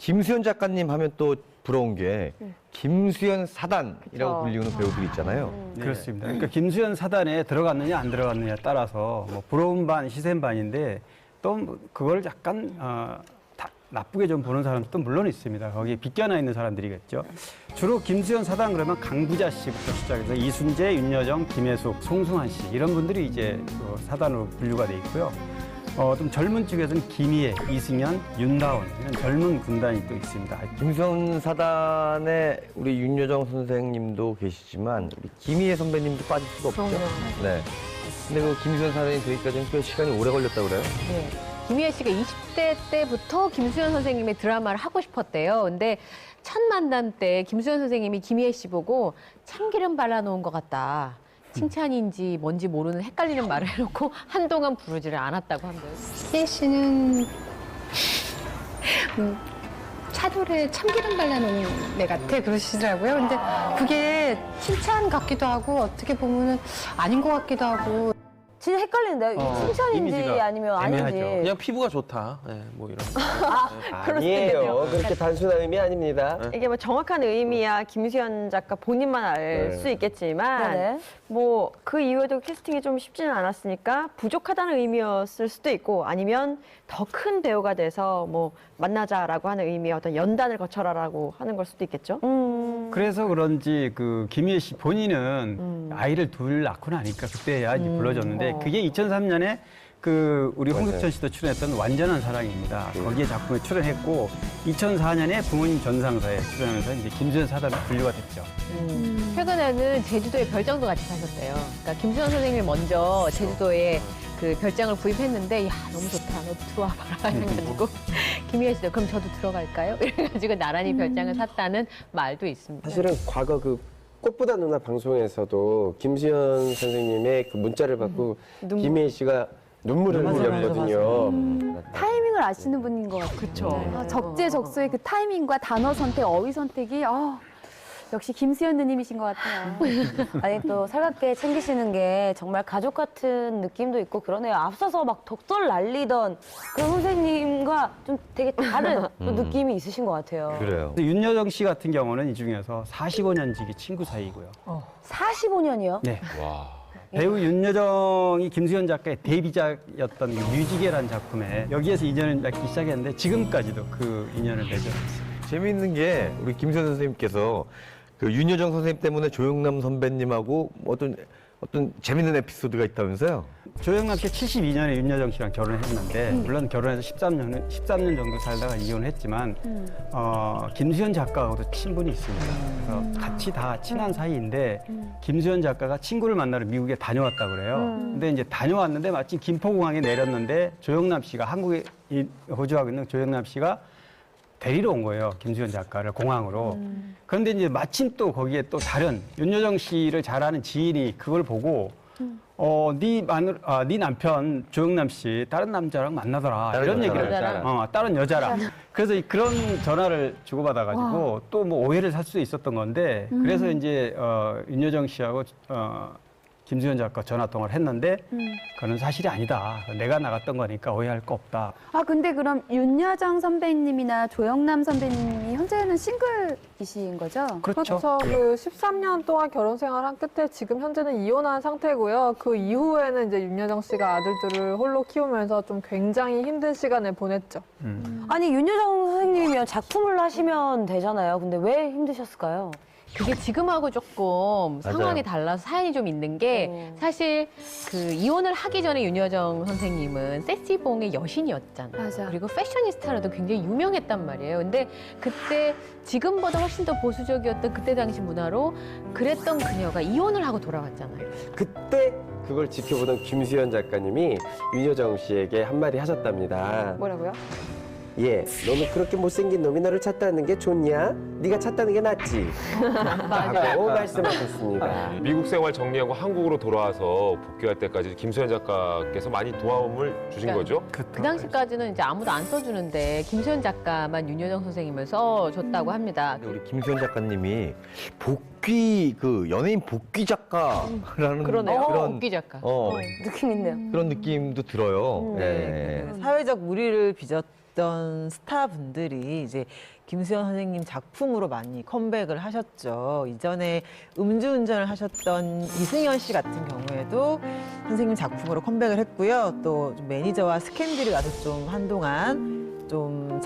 김수현 작가님 하면 또 부러운 게 김수현 사단이라고 불리우는 배우들이 있잖아요. 그렇습니다. 그러니까 김수현 사단에 들어갔느냐 안 들어갔느냐에 따라서 뭐 부러운 반, 희생 반인데 또 그걸 약간 나쁘게 좀 보는 사람도 물론 있습니다. 거기에 빗겨나 있는 사람들이겠죠. 주로 김수현 사단 그러면 강부자 씨부터 시작해서 이순재, 윤여정, 김혜숙, 송승환 씨 이런 분들이 이제 그 사단으로 분류가 돼 있고요. 좀 젊은 쪽에서는 김희애, 이승현, 윤다운 이런 젊은 군단이 또 있습니다. 김수현 사단에 우리 윤여정 선생님도 계시지만 우리 김희애 선배님도 빠질 수가 없죠. 네. 근데 그 김수현 사단이 되기까지는 꽤 시간이 오래 걸렸다고 그래요? 네. 김희애 씨가 20대 때부터 김수현 선생님의 드라마를 하고 싶었대요. 근데 첫 만남 때 김수현 선생님이 김희애 씨 보고 참기름 발라놓은 것 같다. 칭찬인지 뭔지 모르는 헷갈리는 말을 해놓고 한동안 부르지를 않았다고 합니다. 희애 씨는 차돌에 참기름 발라놓은 애 같아 그러시더라고요. 근데 그게 칭찬 같기도 하고 어떻게 보면은 아닌 것 같기도 하고. 진짜 헷갈리는데요. 이게 칭찬인지 이미지가 아니면 애매하죠. 아닌지. 그냥 피부가 좋다. 네, 뭐 이런. 아니에요. 그렇게 단순한 의미 아닙니다. 이게 뭐 정확한 의미야 김수현 작가 본인만 알 수 있겠지만 네네. 뭐 그 이후에도 캐스팅이 좀 쉽지는 않았으니까 부족하다는 의미였을 수도 있고 아니면 더 큰 배우가 돼서 뭐 만나자라고 하는 의미의 어떤 연단을 거쳐라라고 하는 걸 수도 있겠죠. 그래서 그런지 그 김희애 씨 본인은 아이를 둘 낳고 나니까 그때야 이제 불러줬는데 그게 2003년에 그 우리 홍석천 씨도 출연했던 완전한 사랑입니다. 거기에 작품에 출연했고 2004년에 부모님 전상사에 출연하면서 이제 김수현 사단에 분류가 됐죠. 최근에는 제주도에 별장도 같이 사셨대요. 그러니까 김수현 선생님이 먼저 제주도에 그 별장을 구입했는데 야 너무 좋다 너 들어와 봐라 해가지고 김희애 씨도 그럼 저도 들어갈까요? 이래가지고 나란히 별장을 샀다는 말도 있습니다. 사실은 과거 그 꽃보다 누나 방송에서도 김수현 선생님의 그 문자를 받고 김혜희 씨가 눈물을 흘렸거든요. 타이밍을 아시는 분인 것 같아요. 그렇죠. 적재적소의 그 타이밍과 단어 선택, 어휘 선택이 역시 김수현 누님이신 것 같아요. 아니 또 살갑게 챙기시는 게 정말 가족 같은 느낌도 있고 그러네요. 앞서서 막 독설 날리던 그런 선생님과 좀 되게 다른 또 느낌이 있으신 것 같아요. 그래요. 근데 윤여정 씨 같은 경우는 이 중에서 45년 지기 친구 사이고요. 45년이요? 네. 배우 윤여정이 김수현 작가의 데뷔작이었던 뮤지개라는 작품에 여기에서 인연을 맺기 시작했는데 지금까지도 그 인연을 맺어 있습니다. 재미있는 게 우리 김수현 선생님께서 그 윤여정 선생님 때문에 조영남 선배님하고 어떤 재밌는 에피소드가 있다면서요? 조영남 씨 72년에 윤여정 씨랑 결혼했는데 물론 결혼해서 13년 정도 살다가 이혼했지만 김수현 작가하고도 친분이 있습니다. 그래서 같이 다 친한 사이인데 김수현 작가가 친구를 만나러 미국에 다녀왔다 그래요. 근데 이제 다녀왔는데 마침 김포공항에 내렸는데 조영남 씨가 한국에 거주하고 있는 조영남 씨가 데리러 온 거예요. 김수현 작가를 공항으로. 그런데 이제 마침 또 거기에 또 다른 윤여정 씨를 잘 아는 지인이 그걸 보고 네 남편 조영남 씨 다른 남자랑 만나더라 이런 얘기를 다른 여자랑 그래서 그런 전화를 주고받아가지고 또 뭐 오해를 살 수도 있었던 건데 그래서 이제 윤여정 씨하고 김수현 작가 전화 통화를 했는데 그건 사실이 아니다. 내가 나갔던 거니까 오해할 거 없다. 근데 그럼 윤여정 선배님이나 조영남 선배님이 현재는 싱글이신 거죠? 그렇죠. 그 13년 동안 결혼 생활한 끝에 지금 현재는 이혼한 상태고요. 그 이후에는 이제 윤여정 씨가 아들들을 홀로 키우면서 좀 굉장히 힘든 시간을 보냈죠. 아니 윤여정 선생님이면 작품을 하시면 되잖아요. 근데 왜 힘드셨을까요? 그게 지금하고 조금 상황이 달라서 사연이 좀 있는 게 사실 그 이혼을 하기 전에 윤여정 선생님은 세시봉의 여신이었잖아요. 맞아. 그리고 패셔니스타로도 굉장히 유명했단 말이에요. 근데 그때 지금보다 훨씬 더 보수적이었던 그때 당시 문화로 그랬던 그녀가 이혼을 하고 돌아왔잖아요. 그때 그걸 지켜보던 김수현 작가님이 윤여정 씨에게 한마디 하셨답니다. 뭐라고요? 예, 너는 그렇게 못생긴 놈이 너를 찾다는 게 좋냐? 네가 찾다는 게 낫지. 라고 말씀하셨습니다. 미국 생활 정리하고 한국으로 돌아와서 복귀할 때까지 김수현 작가께서 많이 도움을 주신 거죠? 그 당시까지는 이제 아무도 안 써주는데 김수현 작가만 윤여정 선생님을 써줬다고 합니다. 우리 김수현 작가님이 연예인 복귀 작가라는 그런 복귀 작가. 느낌 있네요. 그런 느낌도 들어요. 네. 사회적 물의를 빚었던 있던 스타분들이 이제 김수현 선생님 작품으로 많이 컴백을 하셨죠. 이전에 음주운전을 하셨던 이승연 씨 같은 경우에도 선생님 작품으로 컴백을 했고요. 또좀 매니저와 스캔들이 나서 좀 한동안 좀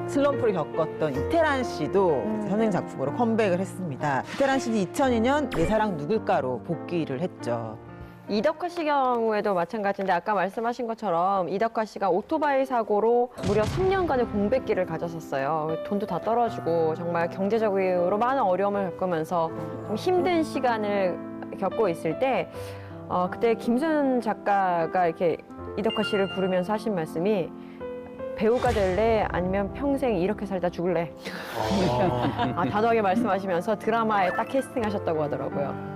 슬럼프를 겪었던 이태란 씨도 선생님 작품으로 컴백을 했습니다. 이태란 씨는 2002년 내 사랑 누굴까로 복귀를 했죠. 이덕화 씨 경우에도 마찬가지인데 아까 말씀하신 것처럼 이덕화 씨가 오토바이 사고로 무려 3년간의 공백기를 가졌었어요. 돈도 다 떨어지고 정말 경제적으로 많은 어려움을 겪으면서 좀 힘든 시간을 겪고 있을 때 그때 김수현 작가가 이렇게 이덕화 씨를 부르면서 하신 말씀이 배우가 될래 아니면 평생 이렇게 살다 죽을래? 단호하게 말씀하시면서 드라마에 딱 캐스팅하셨다고 하더라고요.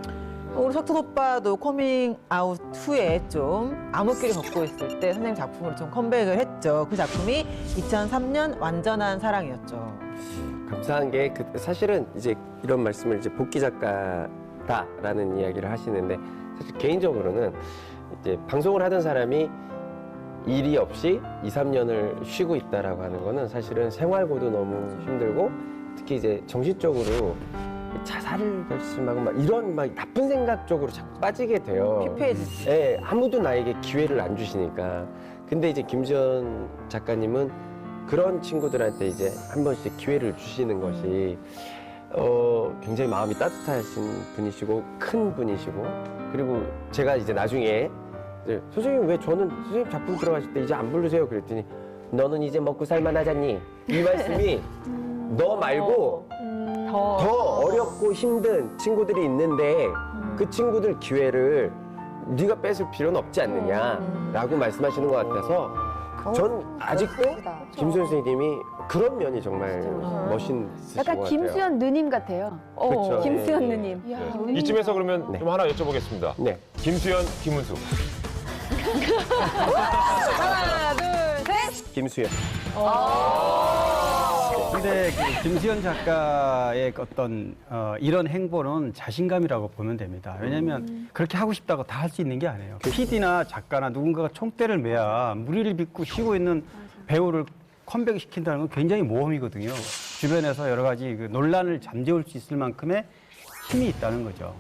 우리 석준 오빠도 커밍 아웃 후에 좀 암흑기를 겪고 있을 때 선생님 작품으로 좀 컴백을 했죠. 그 작품이 2003년 완전한 사랑이었죠. 감사한 게 사실은 이제 이런 말씀을 이제 복귀 작가다라는 이야기를 하시는데 사실 개인적으로는 이제 방송을 하던 사람이 일이 없이 2, 3년을 쉬고 있다라고 하는 거는 사실은 생활고도 너무 힘들고 특히 이제 정신적으로 자살을 결심하고 막 이런 막 나쁜 생각 쪽으로 자꾸 빠지게 돼요. 피폐해지지. 예, 아무도 나에게 기회를 안 주시니까. 근데 이제 김수현 작가님은 그런 친구들한테 이제 한 번씩 기회를 주시는 것이 굉장히 마음이 따뜻하신 분이시고 큰 분이시고 그리고 제가 이제 나중에 선생님 왜 저는 선생님 작품 들어가실 때 이제 안 부르세요? 그랬더니 너는 이제 먹고 살만하잖니? 이 말씀이 너 말고 더 어렵고 힘든 친구들이 있는데 그 친구들 기회를 네가 뺏을 필요는 없지 않느냐라고 말씀하시는 것 같아서 전 아직도 김수현 선생님이 그런 면이 정말 멋있으신 것 같아요. 약간 김수현 누님 같아요. 그렇죠. 김수현 예, 예. 누님. 이쯤에서 그러면 좀 하나 여쭤보겠습니다. 네. 김수현, 김은수. 하나, 둘, 셋. 김수현. 근데 그 김수현 작가의 어떤 이런 행보는 자신감이라고 보면 됩니다. 왜냐하면 그렇게 하고 싶다고 다 할 수 있는 게 아니에요. PD나 작가나 누군가가 총대를 매야 무리를 빚고 쉬고 있는 배우를 컴백시킨다는 건 굉장히 모험이거든요. 주변에서 여러 가지 그 논란을 잠재울 수 있을 만큼의 힘이 있다는 거죠.